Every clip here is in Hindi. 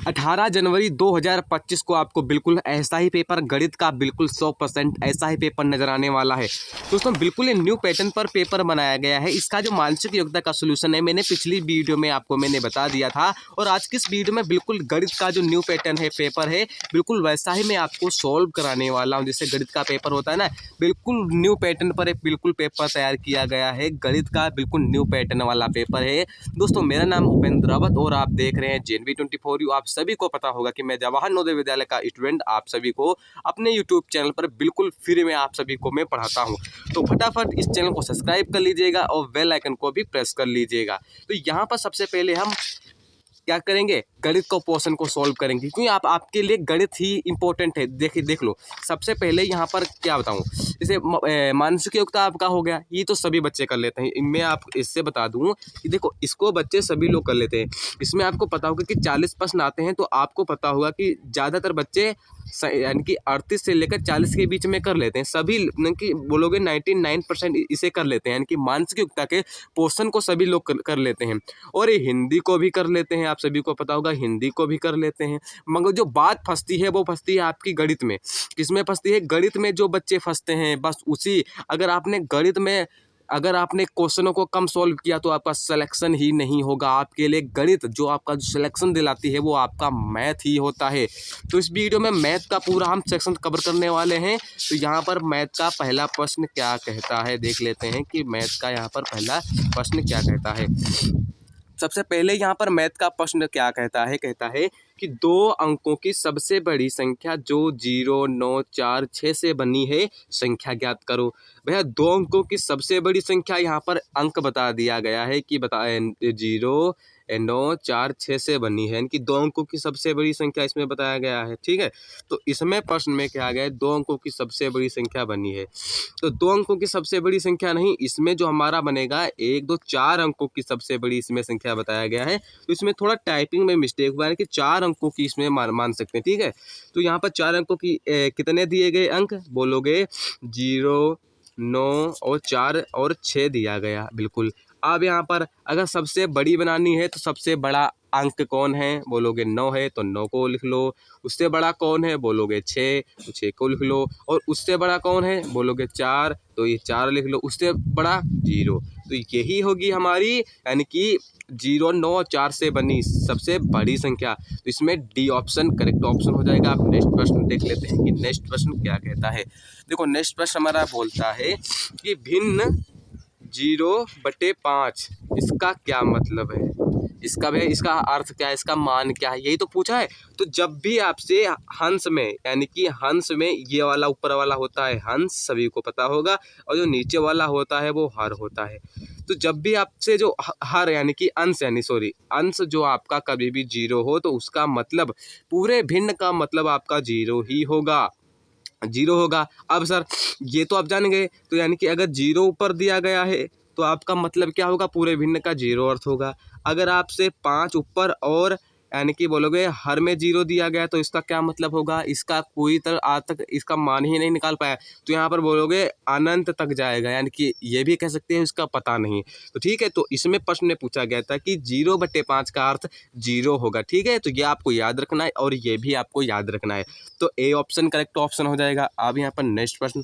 18 जनवरी 2025 को आपको बिल्कुल ऐसा ही पेपर गणित का बिल्कुल 100% ऐसा ही पेपर नजर आने वाला है। दोस्तों बिल्कुल ये न्यू पैटर्न पर पेपर बनाया गया है। इसका जो मानसिक योग्यता का सोल्यूशन है मैंने पिछली वीडियो में आपको बता दिया था, और आज की इस वीडियो में बिल्कुल गणित का जो न्यू पैटर्न है पेपर है बिल्कुल वैसा ही मैं आपको सॉल्व कराने वाला हूँ। जैसे गणित का पेपर होता है ना, बिल्कुल न्यू पैटर्न पर एक बिल्कुल पेपर तैयार किया गया है। गणित का बिल्कुल न्यू पैटर्न वाला पेपर है। दोस्तों मेरा नाम उपेंद्र रावत और आप देख रहे हैं JNV24U। आप सभी को पता होगा कि मैं जवाहर नवोदय विद्यालय का स्टूडेंट आप सभी को अपने यूट्यूब चैनल पर बिल्कुल फ्री में आप सभी को मैं पढ़ाता हूं। तो फटाफट इस चैनल को सब्सक्राइब कर लीजिएगा और बेल आइकन को भी प्रेस कर लीजिएगा। तो यहाँ पर सबसे पहले हम क्या करेंगे, गणित को पोर्शन को सॉल्व करेंगे, क्योंकि आपके लिए गणित ही इंपॉर्टेंट है। देख लो सबसे पहले यहाँ पर क्या बताऊँ। जैसे मानसिक योग्यता आपका हो गया, ये तो सभी बच्चे कर लेते हैं। मैं आप इससे बता दूँ कि देखो इसको बच्चे सभी लोग कर लेते हैं। इसमें आपको पता होगा कि 40 प्रश्न आते हैं, तो आपको पता होगा कि ज़्यादातर बच्चे यानी कि 38 से लेकर 40 के बीच में कर लेते हैं। सभी कि बोलोगे 99% इसे कर लेते हैं, यानी कि मानसिक योग्यता के पोर्शन को सभी लोग कर लेते हैं। और ये हिंदी को भी कर लेते हैं, आप सभी को पता होगा हिंदी को भी कर लेते हैं। मगर जो बात फंसती है वो फंसती है आपकी गणित में। किसमें फंसती है? गणित में जो बच्चे फंसते हैं बस उसी, अगर आपने क्वेश्चनों को कम सॉल्व किया तो आपका सिलेक्शन ही नहीं होगा। आपके लिए गणित जो आपका सिलेक्शन दिलाती है वो आपका मैथ ही होता है। तो इस वीडियो में मैथ का पूरा हम सेक्शन कवर करने वाले हैं। तो यहाँ पर मैथ का पहला प्रश्न क्या कहता है, देख लेते हैं कि मैथ का यहाँ पर पहला प्रश्न क्या कहता है। सबसे पहले यहाँ पर मैथ का प्रश्न क्या कहता है कि 2 अंकों की सबसे बड़ी संख्या जो 0, 9, 4, 6 से बनी है संख्या ज्ञात करो। भैया 2 अंकों की सबसे बड़ी संख्या यहाँ पर अंक बता दिया गया है कि 0, 9, 4, 6 से बनी है, यानी कि 2 अंकों की सबसे बड़ी संख्या इसमें बताया गया है। ठीक है, तो इसमें प्रश्न में क्या गया है, 2 अंकों की सबसे बड़ी संख्या बनी है। तो 2 अंकों की सबसे बड़ी संख्या नहीं, इसमें जो हमारा बनेगा 1, 2, 4 अंकों की सबसे बड़ी इसमें संख्या बताया गया है। तो इसमें थोड़ा टाइपिंग में मिस्टेक हुआ है कि 4 अंकों की इसमें मान सकते हैं। ठीक है, तो यहाँ पर 4 अंकों की कितने दिए गए अंक, बोलोगे 0, 9 और 4 और 6 दिया गया। बिल्कुल। अब यहाँ पर अगर सबसे बड़ी बनानी है तो सबसे बड़ा अंक कौन है, बोलोगे 9 है तो 9 को लिख लो। उससे बड़ा कौन है, बोलोगे 6 तो 6 को लिख लो। और उससे बड़ा कौन है, बोलोगे 4 तो ये 4 लिख लो। उससे बड़ा 0, तो यही होगी हमारी यानी कि 0, 9 और 4 से बनी सबसे बड़ी संख्या। तो इसमें डी ऑप्शन करेक्ट ऑप्शन हो जाएगा। आप नेक्स्ट प्रश्न देख लेते हैं कि नेक्स्ट प्रश्न क्या कहता है। देखो नेक्स्ट प्रश्न हमारा बोलता है कि भिन्न 0/5 इसका क्या मतलब है, इसका अर्थ क्या है, इसका मान क्या है, यही तो पूछा है। तो जब भी आपसे हंस में, यानी कि हंस में ये वाला ऊपर वाला होता है हंस, सभी को पता होगा, और जो नीचे वाला होता है वो हर होता है। तो जब भी आपसे जो हर यानी कि अंश जो आपका कभी भी 0 हो तो उसका मतलब पूरे भिन्न का मतलब आपका 0 ही होगा, 0 होगा। अब सर ये तो आप जान गए, तो यानी कि अगर 0 ऊपर दिया गया है तो आपका मतलब क्या होगा, पूरे भिन्न का 0 अर्थ होगा। अगर आपसे 5 ऊपर और यानी कि बोलोगे हर में 0 दिया गया तो इसका क्या मतलब होगा, इसका कोई तरह आज तक इसका मान ही नहीं निकाल पाया, तो यहाँ पर बोलोगे अनंत तक जाएगा, यानी कि ये भी कह सकते हैं इसका पता नहीं। तो ठीक है, तो इसमें प्रश्न में पूछा गया था कि 0/5 का अर्थ 0 होगा। ठीक है, तो ये आपको याद रखना है और ये भी आपको याद रखना है। तो ए ऑप्शन करेक्ट ऑप्शन हो जाएगा। अब यहाँ पर नेक्स्ट प्रश्न,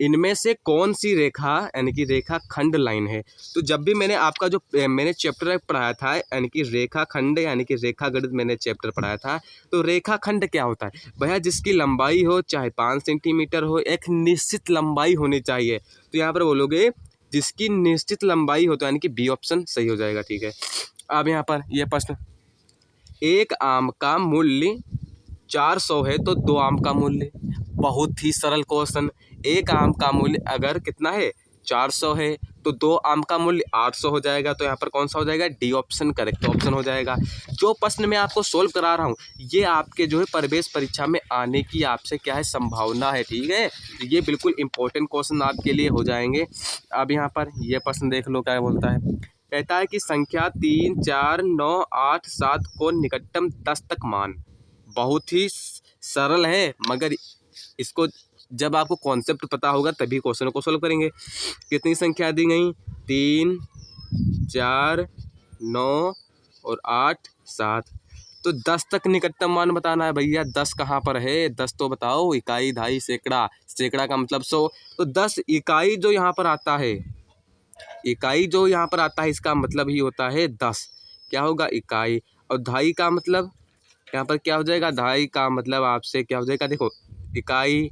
इनमें से कौन सी रेखा यानी कि रेखा खंड लाइन है। तो जब भी मैंने आपका जो मैंने चैप्टर पढ़ाया था यानी कि रेखा खंड यानी कि रेखा गणित मैंने चैप्टर पढ़ाया था, तो रेखा खंड क्या होता है भैया, जिसकी लंबाई हो चाहे 5 सेंटीमीटर हो, एक निश्चित लंबाई होनी चाहिए। तो यहाँ पर बोलोगे जिसकी निश्चित लंबाई हो, तो यानी कि बी ऑप्शन सही हो जाएगा। ठीक है, अब यहाँ पर यह प्रश्न, एक आम का मूल्य 400 है तो 2 आम का मूल्य, बहुत ही सरल क्वेश्चन। एक आम का मूल्य अगर कितना है 400 है तो 2 आम का मूल्य 800 हो जाएगा। तो यहाँ पर कौन सा हो जाएगा, डी ऑप्शन करेक्ट ऑप्शन हो जाएगा। जो प्रश्न मैं आपको सोल्व करा रहा हूँ ये आपके जो है प्रवेश परीक्षा में आने की आपसे क्या है संभावना है। ठीक है, तो ये बिल्कुल इंपॉर्टेंट क्वेश्चन आपके लिए हो जाएंगे। अब यहाँ पर ये प्रश्न देख लो क्या बोलता है। कहता है कि संख्या 3, 4, 9, 8, 7 को निकटतम 10 तक मान। बहुत ही सरल है, मगर इसको जब आपको कॉन्सेप्ट पता होगा तभी क्वेश्चन को सॉल्व करेंगे। कितनी संख्या दी गई, 3, 4, 9 और 8, 7। तो 10 तक निकटतम मान बताना है भैया। 10 कहाँ पर है, 10 तो बताओ। इकाई, दहाई, सैकड़ा, सैकड़ा का मतलब 100। तो 10 इकाई जो यहाँ पर आता है, इकाई जो यहाँ पर आता है इसका मतलब ही होता है 10। क्या होगा, इकाई। और दहाई का मतलब यहाँ पर क्या हो जाएगा, दहाई का मतलब आपसे क्या हो जाएगा, देखो इकाई,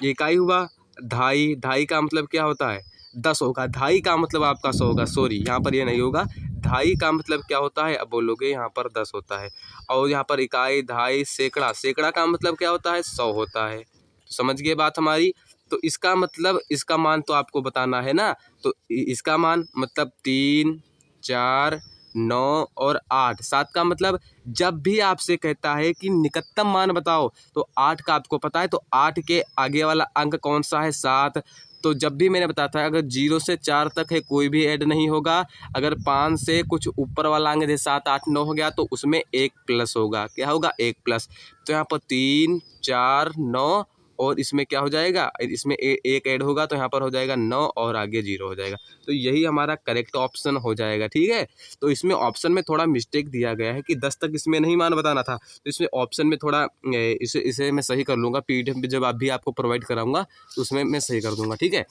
ये इकाई हुआ। दहाई, दहाई का मतलब क्या होता है 10 होगा। दहाई का मतलब आपका 100 होगा, सॉरी यहाँ पर ये नहीं होगा। दहाई का मतलब क्या होता है, अब बोलोगे यहाँ पर 10 होता है। और यहाँ पर इकाई, दहाई, सैकड़ा, सैकड़ा का मतलब क्या होता है 100 होता है। तो समझ गए बात हमारी। तो इसका मतलब, इसका मान तो आपको बताना है ना। तो इसका मान मतलब 3, 4, 9 और 8। 7 का मतलब जब भी आपसे कहता है कि निकटतम मान बताओ, तो 8 का आपको पता है, तो 8 के आगे वाला अंक कौन सा है, 7। तो जब भी मैंने बताया था, अगर 0 से 4 तक है कोई भी ऐड नहीं होगा। अगर 5 से कुछ ऊपर वाला अंक जैसे 7, 8, 9 हो गया तो उसमें 1 प्लस होगा। क्या होगा, 1 प्लस। तो यहाँ पर 3, 4, 9 और इसमें क्या हो जाएगा, इसमें एक ऐड होगा तो यहाँ पर हो जाएगा 9 और आगे 0 हो जाएगा। तो यही हमारा करेक्ट ऑप्शन हो जाएगा, ठीक है। तो इसमें ऑप्शन में थोड़ा मिस्टेक दिया गया है कि 10 तक इसमें नहीं मान बताना था। तो इसमें ऑप्शन में थोड़ा इसे मैं सही कर लूँगा। PDF में जब भी आपको प्रोवाइड कराऊंगा तो उसमें मैं सही कर दूंगा, ठीक है।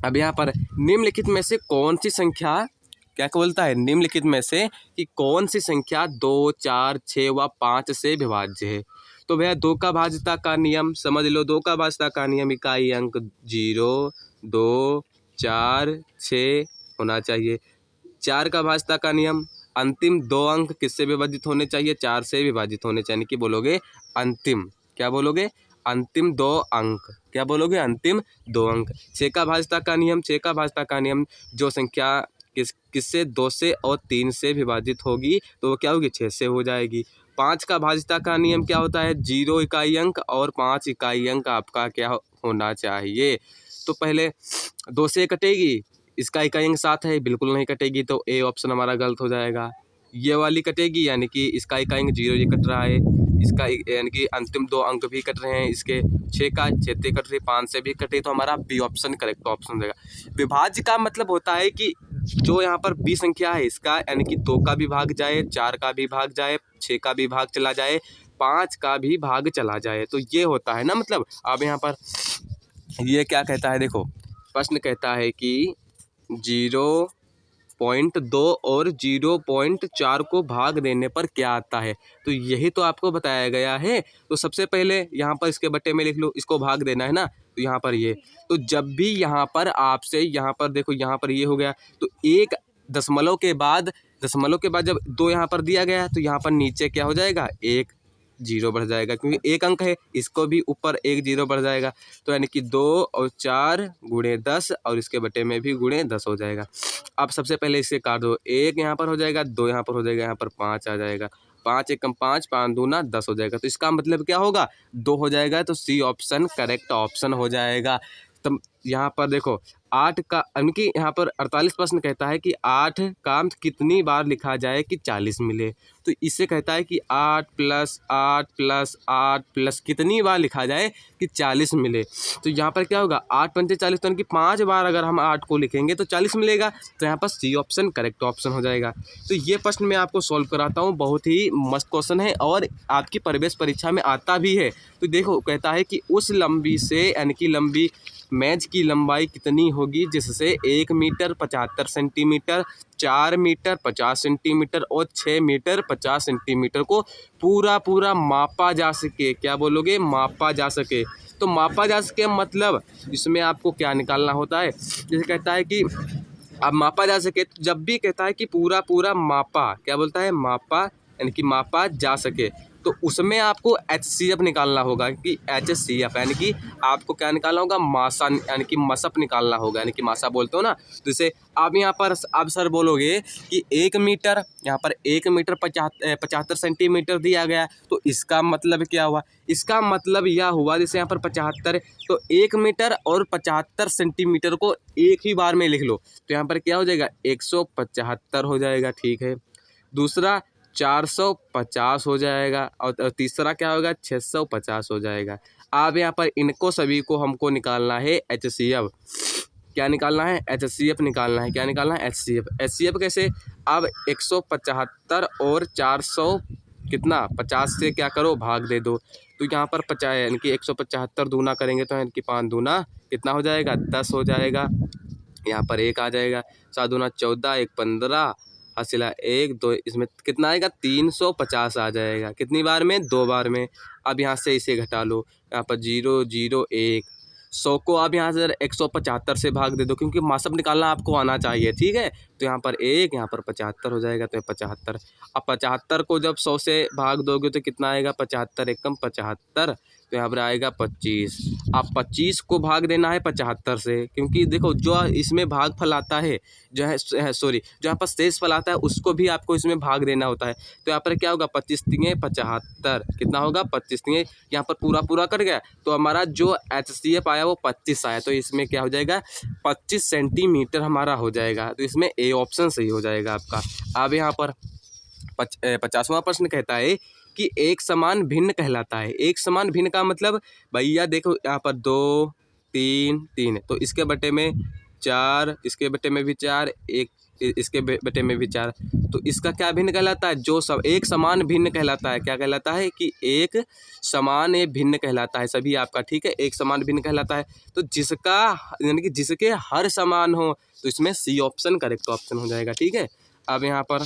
अब यहाँ पर निम्नलिखित में से कौन सी संख्या, क्या बोलता है, निम्नलिखित में से कि कौन सी संख्या 2, 4, 6 व 5 से विभाज्य है। तो भैया 2 का भाज्यता का नियम समझ लो। 2 का भाज्यता का नियम, इकाई अंक 0, 2, 4, 6 होना चाहिए। 4 का भाज्यता का नियम, अंतिम 2 अंक किससे विभाजित होने चाहिए, 4 से विभाजित होने चाहिए। कि बोलोगे अंतिम, क्या बोलोगे, अंतिम 2 अंक। क्या बोलोगे, अंतिम 2 अंक। 6 का भाज्यता का नियम, 6 का भाज्यता का नियम, जो संख्या किससे 2 से और 3 से विभाजित होगी तो वो क्या होगी, 6 से हो जाएगी। 5 का भाज्यता का नियम क्या होता है, 0 इकाई अंक और 5 इकाई अंक आपका क्या होना चाहिए। तो पहले 2 से कटेगी, इसका इकाई अंक 7 है, बिल्कुल नहीं कटेगी, तो ए ऑप्शन हमारा गलत हो जाएगा। ये वाली कटेगी, यानी कि इसका इकाई अंक 0 ये कट रहा है, इसका यानी कि अंतिम 2 अंक भी कट रहे हैं इसके। 6 का 6 से कट रही, 5 से भी कटे, तो हमारा बी ऑप्शन करेक्ट ऑप्शन हो जाएगा। विभाज्य का मतलब होता है कि जो यहाँ पर बी संख्या है इसका, यानी कि 2 का भी भाग जाए, 4 का भी भाग जाए, 6 का भी भाग चला जाए, 5 का भी भाग चला जाए, तो ये होता है ना। मतलब अब यहाँ पर ये क्या कहता है, देखो प्रश्न कहता है कि 0.2 और 0.4 को भाग देने पर क्या आता है। तो यही तो आपको बताया गया है। तो सबसे पहले यहाँ पर इसके बट्टे में लिख लो, इसको भाग देना है ना। तो यहाँ पर ये, तो जब भी यहाँ पर आपसे, यहाँ पर देखो, यहाँ पर ये हो गया, तो एक दशमलव के बाद जब 2 यहाँ पर दिया गया तो यहाँ पर नीचे क्या हो जाएगा, 1 0 बढ़ जाएगा, क्योंकि 1 अंक है, इसको भी ऊपर 1 0 बढ़ जाएगा। तो यानी कि 2 और 4 गुणे 10 और इसके बटे में भी गुणे 10 हो जाएगा। अब सबसे पहले इसे काट दो, 1 यहाँ पर हो जाएगा, 2 यहाँ पर हो जाएगा, यहाँ पर 5 आ जाएगा। 5 एकम 5, 5 दूना 10 हो जाएगा। तो इसका मतलब क्या होगा, 2 हो जाएगा। तो सी ऑप्शन करेक्ट ऑप्शन हो जाएगा। तब यहाँ पर देखो 8 का, यानी कि यहाँ पर 48 प्रश्न कहता है कि 8 का कितनी बार लिखा जाए कि 40 मिले। तो इससे कहता है कि 8 + 8 + 8 + कितनी बार लिखा जाए कि 40 मिले। तो यहाँ पर क्या होगा, 8 पंचे 40, तो यानी कि 5 बार अगर हम 8 को लिखेंगे तो 40 मिलेगा। तो यहाँ पर सी ऑप्शन करेक्ट ऑप्शन हो जाएगा। तो ये प्रश्न मैं आपको सॉल्व कराता हूँ, बहुत ही मस्त क्वेश्चन है और आपकी प्रवेश परीक्षा में आता भी है। तो देखो कहता है कि उस लंबी से, यानी कि लंबी मेज की लंबाई कितनी होगी जिससे 1 मीटर 75 सेंटीमीटर, 4 मीटर 50 सेंटीमीटर और 6 मीटर 50 सेंटीमीटर को पूरा मापा जा सके। क्या बोलोगे, मापा जा सके। तो मापा जा सके मतलब इसमें आपको क्या निकालना होता है, जैसे कहता है कि अब मापा जा सके, तो जब भी कहता है कि पूरा मापा, क्या बोलता है, मापा, यानी कि मापा जा सके, तो उसमें आपको HCF निकालना होगा कि HCF, यानी कि आपको क्या निकालना होगा, मासा, यानी कि मसप निकालना होगा, यानी कि मासा बोलते हो ना। तो जैसे आप यहाँ पर अब सर बोलोगे कि 1 मीटर, यहाँ पर 1 मीटर 75 सेंटीमीटर दिया गया, तो इसका मतलब क्या हुआ, इसका मतलब यह हुआ, जैसे यहाँ पर 75, तो 1 मीटर और 75 सेंटीमीटर को एक ही बार में लिख लो, तो यहाँ पर क्या हो जाएगा, 175 हो जाएगा, ठीक है। दूसरा 450 हो जाएगा और तीसरा क्या होगा, 650 हो जाएगा। अब यहाँ पर इनको सभी को हमको निकालना है HCF। क्या निकालना है, HCF निकालना है। क्या निकालना है, HCF। HCF कैसे, अब 175 और कितना 50 से क्या करो भाग दे दो। तो यहाँ पर 50 यानी कि 175 दूना करेंगे तो यानी कि 5 दूना कितना हो जाएगा 10 हो जाएगा। यहाँ पर 1 आ जाएगा, 7 दूना 14, 1 15, हासिला 1 2, इसमें कितना आएगा 350 आ जाएगा। कितनी बार में 2 बार में। अब यहाँ से इसे घटा लो, यहाँ पर 0 0 1, 100 को आप यहाँ से 175 से भाग दे दो क्योंकि मासब निकालना आपको आना चाहिए, ठीक है। तो यहाँ पर 1, यहाँ पर 75 हो जाएगा, तो 75। अब 75 को जब 100 से भाग दोगे तो कितना आएगा 75 एकम 75, तो यहाँ पर आएगा 25। अब 25 को भाग देना है 75 से, क्योंकि देखो जो इसमें भागफल आता है जो है सॉरी जो यहाँ पर शेष फल आता है उसको भी आपको इसमें भाग देना होता है। तो यहाँ पर क्या होगा 25 तिये 75, कितना होगा 25 तिये, यहाँ पर पूरा कर गया तो हमारा जो HCF आया वो 25 आया। तो इसमें क्या हो जाएगा 25 सेंटीमीटर हमारा हो जाएगा। तो इसमें ए ऑप्शन सही हो जाएगा आपका। अब यहाँ पर 50वां प्रश्न कहता है कि एक समान भिन्न कहलाता है। एक समान भिन्न का मतलब भैया देखो यहाँ पर 2 3 3 है, तो इसके बटे में 4, इसके बटे में भी 4, एक इसके बटे में भी 4, तो इसका क्या भिन्न कहलाता है, जो सब एक समान भिन्न कहलाता है। क्या कहलाता है कि एक समान ये भिन्न कहलाता है सभी आपका, ठीक है। एक समान भिन्न कहलाता है तो जिसका यानी कि जिसके हर समान हो, तो इसमें सी ऑप्शन करेक्ट ऑप्शन हो जाएगा, ठीक है। अब यहाँ पर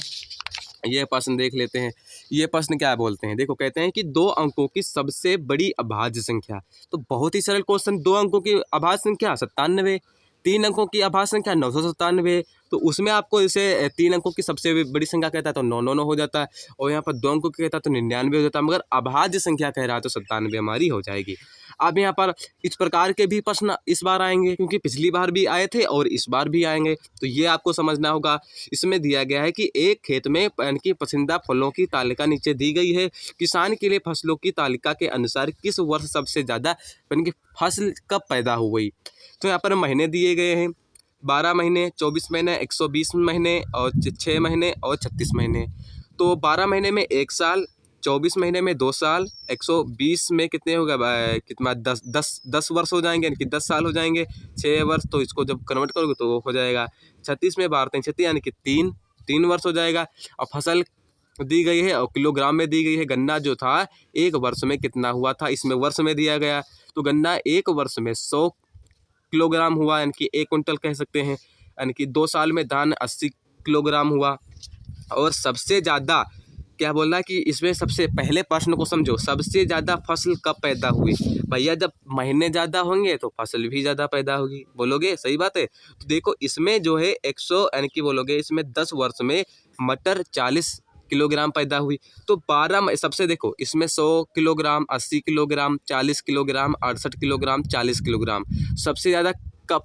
ये प्रश्न देख लेते हैं। ये प्रश्न क्या बोलते हैं, देखो कहते हैं कि 2 अंकों की सबसे बड़ी अभाज्य संख्या। तो बहुत ही सरल क्वेश्चन, 2 अंकों की अभाज्य संख्या 97, 3 अंकों की अभाज्य संख्या 997। तो उसमें आपको इसे 3 अंकों की सबसे बड़ी संख्या कहता है तो 999 हो जाता है, और यहाँ पर 2 अंकों की कहता है तो 99 हो जाता है, मगर अभाज्य संख्या कह रहा है तो 97 हमारी हो जाएगी। अब यहाँ पर इस प्रकार के भी प्रश्न इस बार आएंगे क्योंकि पिछली बार भी आए थे और इस बार भी आएंगे, तो ये आपको समझना होगा। इसमें दिया गया है कि एक खेत में इनकी पसंदीदा फलों की तालिका नीचे दी गई है। किसान के लिए फसलों की तालिका के अनुसार किस वर्ष सबसे ज़्यादा इनकी फसल कब पैदा हुई। तो यहाँ पर महीने दिए गए हैं 12 महीने, 24 महीने, 120 महीने और 6 महीने और 36 महीने। तो 12 महीने में 1 साल, 24 महीने में 2 साल, 120 में कितने होगा कितना 10 वर्ष हो जाएंगे, यानी कि 10 साल हो जाएंगे, 6 वर्ष, तो इसको जब कन्वर्ट करोगे तो वो हो जाएगा 36 में 12 36 यानी कि 3 वर्ष हो जाएगा। और फसल दी गई है और किलोग्राम में दी गई है। गन्ना जो था 1 वर्ष में कितना हुआ था, इसमें वर्ष में दिया गया, तो गन्ना 1 वर्ष में 100 किलोग्राम हुआ, यानी कि 1 कुंटल कह सकते हैं। यानी कि 2 साल में धान 80 किलोग्राम हुआ। और सबसे ज़्यादा क्या बोल रहा है कि इसमें सबसे पहले प्रश्न को समझो, सबसे ज़्यादा फसल कब पैदा हुई। भैया जब महीने ज़्यादा होंगे तो फसल भी ज़्यादा पैदा होगी, बोलोगे सही बात है। तो देखो इसमें जो है 100 यानी कि बोलोगे इसमें 10 वर्ष में मटर 40 किलोग्राम पैदा हुई। तो 12 सबसे देखो इसमें 100 kilogram, 80 kilogram, 40 kilogram, 68 kilogram, 40 kilogram, सबसे ज़्यादा कब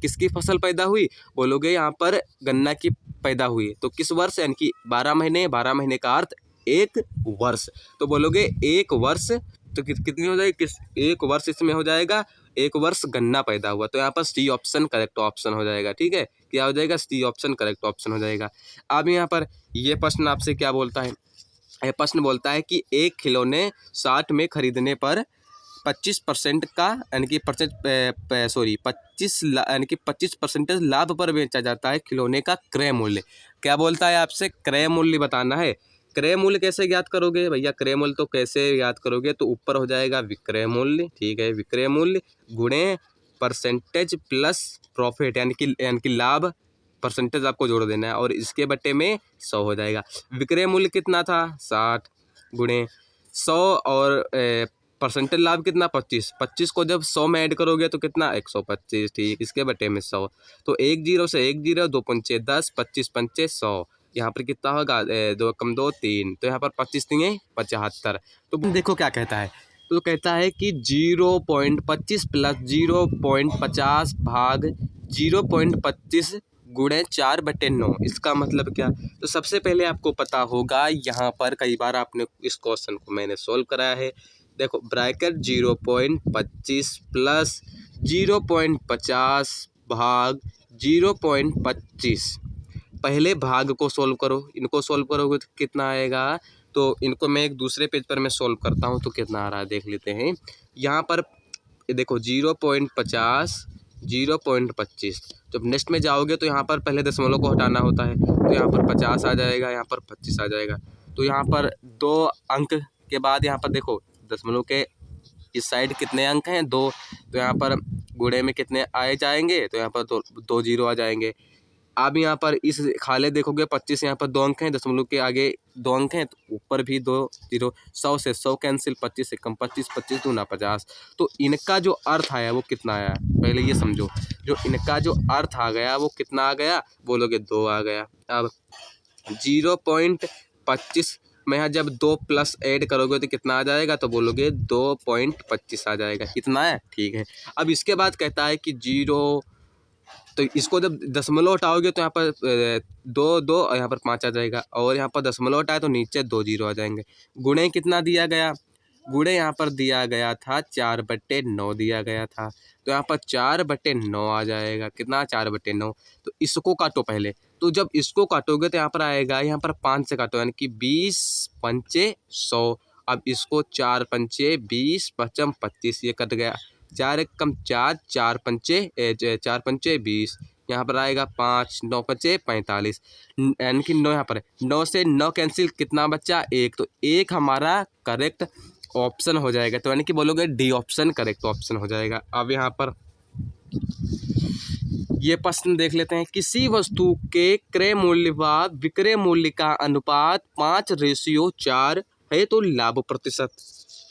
किसकी फसल पैदा हुई, बोलोगे यहाँ पर गन्ना की पैदा हुई। तो किस वर्ष, यानी कि 12 महीने, 12 महीने का अर्थ 1 वर्ष, तो बोलोगे 1 वर्ष, तो कितनी हो जाएगी 1 वर्ष इसमें हो जाएगा, 1 वर्ष गन्ना पैदा हुआ। तो यहाँ पर सी ऑप्शन करेक्ट ऑप्शन हो जाएगा, ठीक है। क्या हो जाएगा, सी ऑप्शन करेक्ट ऑप्शन हो जाएगा। अब यहाँ पर ये प्रश्न आपसे क्या बोलता है, यह प्रश्न बोलता है कि एक खिलौने 60 में खरीदने पर 25% का यानी कि 25% लाभ पर बेचा जाता है खिलौने का क्रय मूल्य। क्या बोलता है आपसे, क्रय मूल्य बताना है। क्रय मूल्य कैसे ज्ञात करोगे भैया, क्रय मूल्य तो कैसे ज्ञात करोगे, तो ऊपर हो जाएगा विक्रय मूल्य, ठीक है, विक्रय मूल्य गुणे परसेंटेज प्लस प्रॉफिट, यानी कि लाभ, परसेंटेज आपको जोड़ देना है और इसके बट्टे में 100 हो जाएगा। विक्रय मूल्य कितना था 60 गुणे 100 और परसेंटेज लाभ कितना 25 को जब 100 में ऐड करोगे तो कितना 125, ठीक, इसके बटे में 100। तो 1 0 से 1 0, 2 पंचे 10, 25 पंचे 100, यहाँ पर कितना होगा 2 कम 2 3, तो यहाँ पर 25 3 75। तो देखो क्या कहता है, तो कहता है कि 0.25 प्लस 0.50 भाग 0.25 गुणे 4/9, इसका मतलब क्या। तो सबसे पहले आपको पता होगा, यहाँ पर कई बार आपने इस क्वेश्चन को मैंने सोल्व कराया है। देखो ब्रैकेट 0.25 प्लस 0.50 भाग 0.25, पहले भाग को सोल्व करो, इनको सोल्व करोगे तो कितना आएगा। तो इनको मैं एक दूसरे पेज पर मैं सोल्व करता हूँ तो कितना आ रहा है देख लेते हैं। यहाँ पर देखो 0.50 0.25, जब नेक्स्ट में जाओगे तो यहाँ पर पहले दशमलव को हटाना होता है, तो यहाँ पर 50 आ जाएगा, यहाँ पर 25 आ जाएगा। तो यहाँ पर 2 अंक के बाद यहाँ पर देखो दशमलव के इस साइड कितने अंक हैं 2, तो यहाँ पर गुणे में कितने आए जाएंगे, तो यहाँ पर 2 जीरो आ जाएंगे। अब यहाँ पर इस खाले देखोगे 25, यहाँ पर 2 अंक हैं, दशमलव के आगे 2 अंक हैं, तो ऊपर भी 2 जीरो। 100 से 100 कैंसिल, 25 से कम 25, 25 दूना 50। तो इनका जो अर्थ आया वो कितना आया, पहले ये समझो। जो इनका जो अर्थ आ गया वो कितना आ गया, बोलोगे 2 आ गया। अब 0.25 में यहाँ जब 2 प्लस ऐड करोगे तो कितना आ जाएगा, तो बोलोगे 2.25 आ जाएगा। कितना है, ठीक है। अब इसके बाद कहता है कि 0, तो इसको जब दशमलव हटाओगे तो यहाँ पर 2 और यहाँ पर 5 आ जाएगा, और यहाँ पर दशमलव हटाए तो नीचे 2 जीरो आ जाएंगे। गुणे कितना दिया गया, गुणे यहाँ पर दिया गया था 4/9 दिया गया था, तो यहाँ पर 4/9 आ जाएगा। कितना, 4/9। तो इसको काटो पहले, तो जब इसको काटोगे तो यहाँ पर आएगा, यहाँ पर 5 से काटो, यानी कि 20 पंचे 100। अब इसको 4 पंचे 20 पचम 25, ये कट गया। 4 एक कम 4, 4 पंचे 20, यहाँ पर आएगा 5, 9 पंचे 45, यानी कि 9 यहाँ पर है। 9 से 9 कैंसिल, कितना बच्चा, 1। तो 1 हमारा करेक्ट ऑप्शन हो जाएगा। तो यानी कि बोलोगे डी ऑप्शन करेक्ट ऑप्शन हो जाएगा। अब यहाँ पर ये प्रश्न देख लेते हैं। किसी वस्तु के क्रय मूल्य व विक्रय मूल्य का अनुपात 5:4 है तो लाभ प्रतिशत।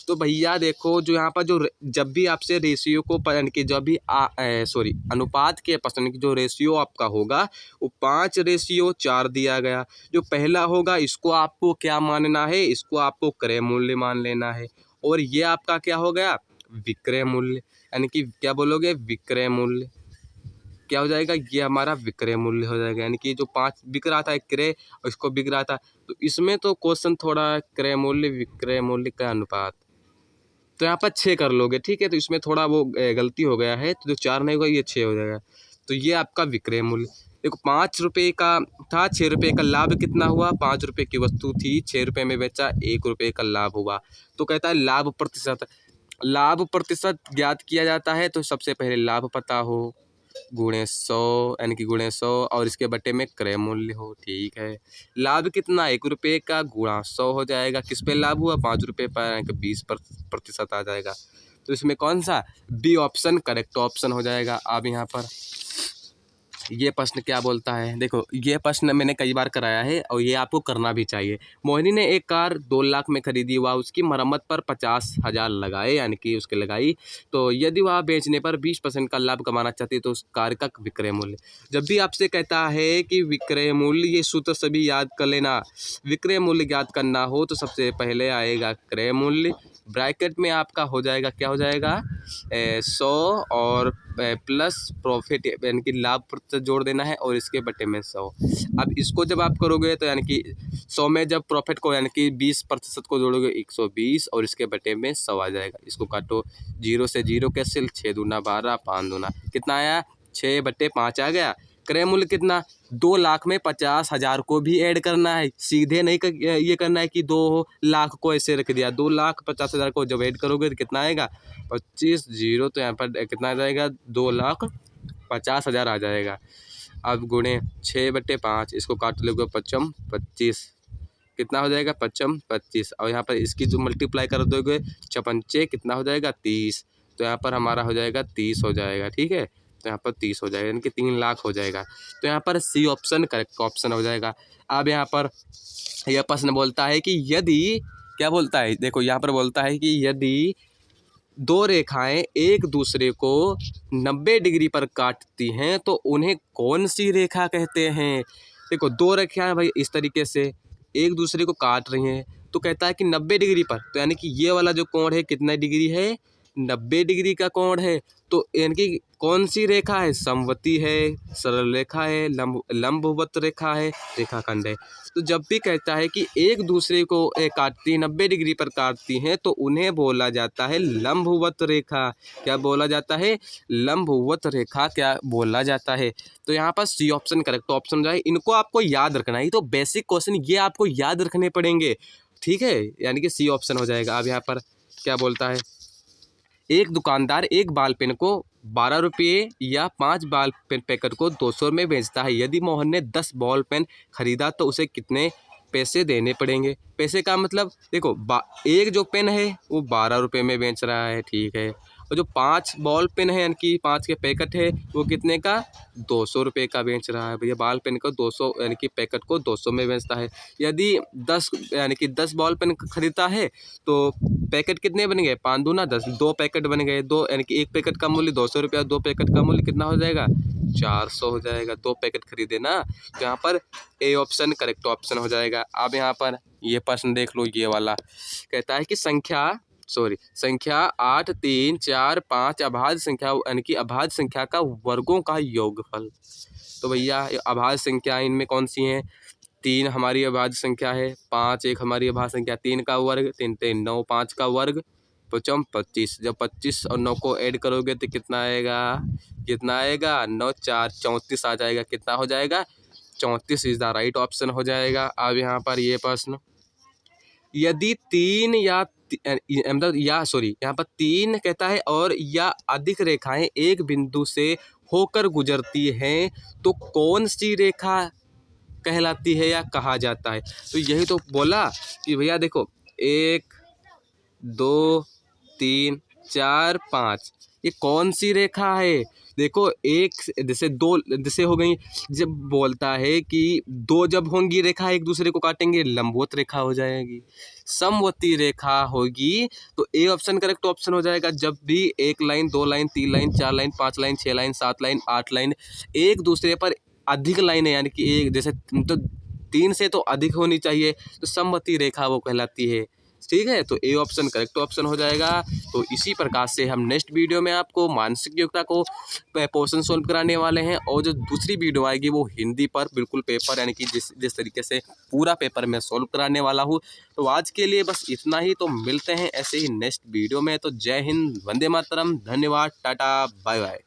तो भैया देखो, जो यहाँ पर जो जब भी आपसे रेशियो को यानी कि जब भी अनुपात के प्रश्न की जो रेशियो आपका होगा वो 5:4 दिया गया। जो पहला होगा इसको आपको क्या मानना है, इसको आपको क्रय मूल्य मान लेना है, और ये आपका क्या हो गया, विक्रय मूल्य, यानी कि क्या बोलोगे, विक्रय मूल्य। क्या हो जाएगा, ये हमारा विक्रय मूल्य हो जाएगा। यानी कि जो 5 बिक रहा था क्रय और इसको बिक रहा था, तो इसमें तो क्वेश्चन थोड़ा क्रय मूल्य विक्रय मूल्य का अनुपात, तो यहाँ पर 6 कर लोगे, ठीक है। तो इसमें थोड़ा वो गलती हो गया है, तो जो 4 नहीं होगा ये 6 हो जाएगा। तो ये आपका विक्रय मूल्य। देखो 5 रुपये का था, 6 रुपये का लाभ कितना हुआ, 5 रुपये की वस्तु थी, 6 रुपये में बेचा, 1 रुपये का लाभ हुआ। तो कहता है लाभ प्रतिशत। लाभ प्रतिशत ज्ञात किया जाता है, तो सबसे पहले लाभ पता हो, गुणे 100, यानी कि गुणे 100 और इसके बटे में क्रय मूल्य हो, ठीक है। लाभ कितना, 1 रुपये का गुणा 100 हो जाएगा। किस पे लाभ हुआ, 5 रुपये पर, यानी कि 20% आ जाएगा। तो इसमें कौन सा, बी ऑप्शन करेक्ट ऑप्शन हो जाएगा। अब यहाँ पर ये प्रश्न क्या बोलता है, देखो ये प्रश्न मैंने कई बार कराया है और ये आपको करना भी चाहिए। मोहिनी ने एक कार 2 लाख में खरीदी, वह उसकी मरम्मत पर 50,000 लगाए, यानी कि उसके लगाई। तो यदि वह बेचने पर 20% का लाभ कमाना चाहती है तो उस कार का विक्रय मूल्य। जब भी आपसे कहता है कि विक्रय मूल्य, ये सूत्र सभी याद कर लेना। विक्रय मूल्य ज्ञात करना हो तो सबसे पहले आएगा क्रय मूल्य, ब्रैकेट में आपका हो जाएगा, क्या हो जाएगा, 100 और प्लस प्रॉफिट, यानी कि लाभ प्रतिशत जोड़ देना है, और इसके बटे में 100। अब इसको जब आप करोगे तो यानी कि 100 में जब प्रॉफिट को यानी कि 20% को जोड़ोगे 120, और इसके बटे में 100 आ जाएगा। इसको काटो, 0 से 0 कैंसिल, 6 दूना 12, 5 दूना कितना आया, 6/5 आ गया। क्रय मूल्य कितना, 2 लाख में 50,000 को भी ऐड करना है, सीधे नहीं ये करना है कि 2 लाख को ऐसे रख दिया। 2,50,000 को जब ऐड करोगे तो कितना आएगा, 25 जीरो, तो यहाँ पर कितना आ जाएगा, 2,50,000 आ जाएगा। अब गुणे 6/5, इसको काट लोगे 5 25, कितना हो जाएगा, 5 25, और यहाँ पर इसकी जो मल्टीप्लाई कर दोगे 56 कितना हो जाएगा, 30। तो यहाँ पर हमारा हो जाएगा 30 हो जाएगा, ठीक है। तो यहाँ पर 30 हो जाएगा, यानी कि 3 लाख हो जाएगा। तो यहाँ पर सी ऑप्शन करेक्ट ऑप्शन हो जाएगा। अब यहाँ पर यह प्रश्न बोलता है कि यदि, क्या बोलता है, देखो यहाँ पर बोलता है कि यदि 2 रेखाएं एक दूसरे को 90 डिग्री पर काटती हैं तो उन्हें कौन सी रेखा कहते हैं। देखो 2 रेखाएं भाई इस तरीके से एक दूसरे को काट रही हैं, तो कहता है कि 90 डिग्री पर, तो यानी कि ये वाला जो कोण है कितना डिग्री है, 90 डिग्री का कोण है। तो यानी कि कौन सी रेखा है, समवर्ती है, सरल रेखा है, लंबवत रेखा है, रेखाखंड है। तो जब भी कहता है कि एक दूसरे को काटती 90 डिग्री पर काटती हैं तो उन्हें बोला जाता है लंबवत रेखा। क्या बोला जाता है, लंबवत रेखा क्या बोला जाता है। तो यहाँ पर सी ऑप्शन करेक्ट ऑप्शन जो है, इनको आपको याद रखना है। तो बेसिक क्वेश्चन ये आपको याद रखने पड़ेंगे, ठीक है, यानी कि सी ऑप्शन हो जाएगा। अब यहाँ पर क्या बोलता है, एक दुकानदार एक बॉल पेन को 12 रुपये या 5 बॉल पेन पैकेट को 200 में बेचता है। यदि मोहन ने 10 बॉल पेन खरीदा तो उसे कितने पैसे देने पड़ेंगे। पैसे का मतलब देखो, एक जो पेन है वो 12 रुपये में बेच रहा है, ठीक है। और जो 5 बॉल पेन है यानी कि 5 के पैकेट है वो कितने का, 200 रुपये का बेच रहा है भैया। बॉल पेन को 200 यानी कि पैकेट को 200 में बेचता है। यदि 10 यानी कि 10 बॉल पेन खरीदता है तो पैकेट कितने बन गए, 5 दूना 10, 2 पैकेट बन गए। 2 यानी कि एक पैकेट का मूल्य 200 रुपया, 2 पैकेट का मूल्य कितना हो जाएगा, 400 हो जाएगा। 2 पैकेट खरीदे ना, तो यहाँ पर ए ऑप्शन करेक्ट ऑप्शन हो जाएगा। अब यहाँ पर ये प्रश्न देख लो, ये वाला कहता है कि संख्या 8, 3, 4, 5 अभाज्य संख्या यानी कि अभाज्य संख्या का वर्गों का योगफल। तो भैया अभाज्य संख्या इनमें कौन सी हैं, 3 हमारी अभाज्य संख्या है, 5 एक हमारी अभाज्य संख्या, 3 का वर्ग 3 3 9, 5 का वर्ग 25। जब 25 और 9 को ऐड करोगे तो कितना आएगा, 9 4 34 आ जाएगा। कितना हो जाएगा, 34 इज द राइट ऑप्शन हो जाएगा। अब यहाँ पर ये प्रश्न, यदि 3 या यहाँ पर 3 कहता है और या अधिक रेखाएं एक बिंदु से होकर गुजरती हैं तो कौन सी रेखा कहलाती है या कहा जाता है। तो यही तो बोला कि भैया देखो 1 2 3 4 5 ये कौन सी रेखा है। देखो एक जैसे 2 जैसे हो गई, जब बोलता है कि 2 जब होंगी रेखा एक दूसरे को काटेंगे लंबवत रेखा हो जाएगी, समवर्ती रेखा होगी। तो ए ऑप्शन करेक्ट ऑप्शन हो जाएगा। जब भी 1 line 2 line 3 line 4 line 5 line 6 line 7 line 8 line एक दूसरे पर अधिक लाइन है यानी कि एक जैसे तो 3 से तो अधिक होनी चाहिए, तो समवर्ती रेखा वो कहलाती है, ठीक है। तो ए ऑप्शन करेक्ट ऑप्शन हो जाएगा। तो इसी प्रकार से हम नेक्स्ट वीडियो में आपको मानसिक योग्यता को पोर्शन सोल्व कराने वाले हैं, और जो दूसरी वीडियो आएगी वो हिंदी पर बिल्कुल पेपर यानी कि जिस तरीके से पूरा पेपर मैं सोल्व कराने वाला हूँ। तो आज के लिए बस इतना ही, तो मिलते हैं ऐसे ही नेक्स्ट वीडियो में। तो जय हिंद, वंदे मातरम, धन्यवाद, टाटा, बाय बाय।